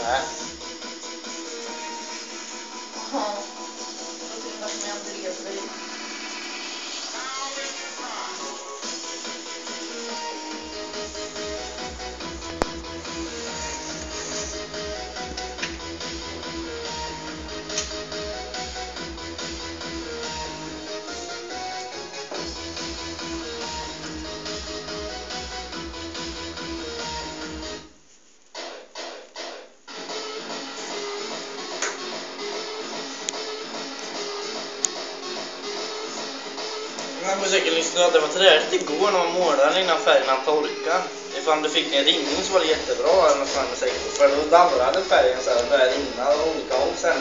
Nej. Ja. Jag tror inte att jag inte vet dig. Jag försöker lyssna att det var träligt igår när man målade innan färgerna torkade. Ifall du fick en rinning så var det jättebra. För då dallrade färgen så här, började rinna olika håll sen.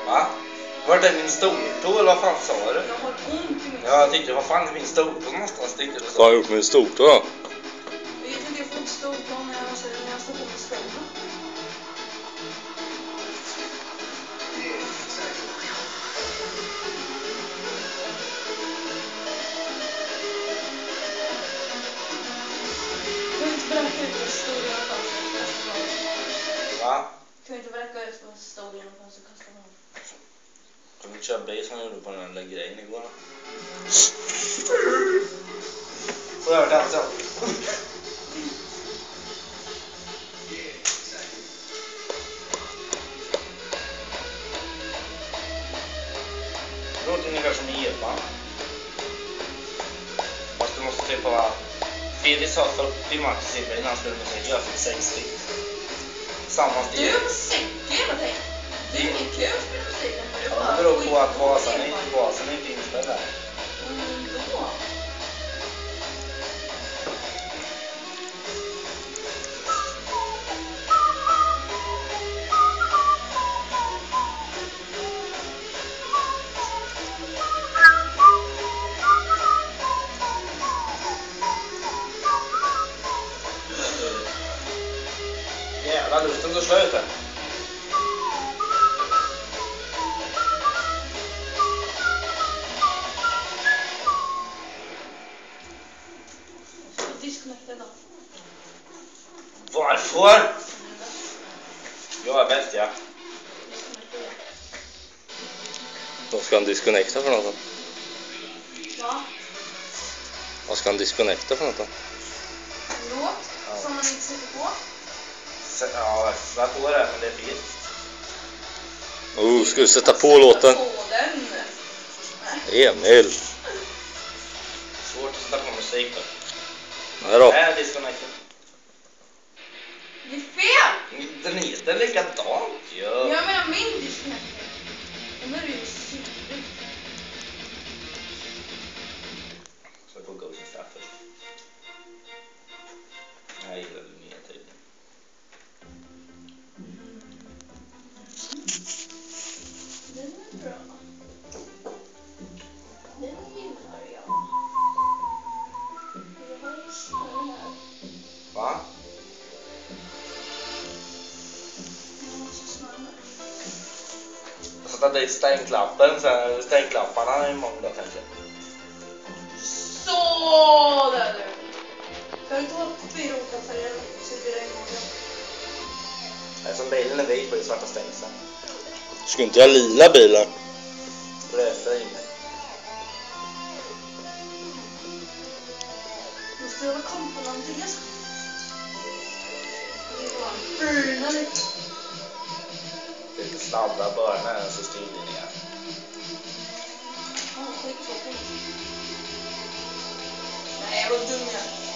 Va? Var det min stortå eller vad fan sa du? Jag har ont i min Ja, jag tyckte, vad fan är min stortå någonstans? Tyckte du Vad har jag gjort med din stortå då? Jag vet inte, jag får inte stå på när jag står på skorna. Kan vi inte berätta ut vad stor jag Va? Kan vi inte berätta ut vad stor jag så kastar man. Kan vi köra base som jag gjorde på den där grejen igår? Får jag höra dansa? Det låter ungefär som en epa. Fast du måste typ ha... Felix har 40 max i innan han spelar musik. Jag fick 60. Samma stil. Du är på säcken hela tiden. Det är ingen kul att spela musik. Ja, det beror på att basen är inte inställd här. Då? Jävla luften går slö ut här. Disconnected då. Varför? Jag är bäst, ja. Vad ska han disconnecta för något då? Va? Vad ska han disconnecta för något då? Låt som man inte sätter på. Ja, jag på det, men det är fel. Ska du sätta på låten? På den. Emil. Svårt att sätta på musik då. Nej då. Nej, disconnected. Det är fel! Den heter likadant, ja. Jag menar min disconnected. Den är ju superbra. Så på Ghost Staff först. Jag gillar det nya tiden. Den är bra. Den gillar jag. Jag har ju snarare här. Va? Jag satte dit stängklapparna imorgon då kanske. Så där du. Kan du inte ha papirrotan för det? Så blir det imorgon. Som bilen är vit på det svarta stängseln. Ska inte jag lila bilen? Rösta in. Måste jag vara komponent i det? Burna lite. Lite sladdar bara när den så styrlinjen. Nej, vad dum jag är.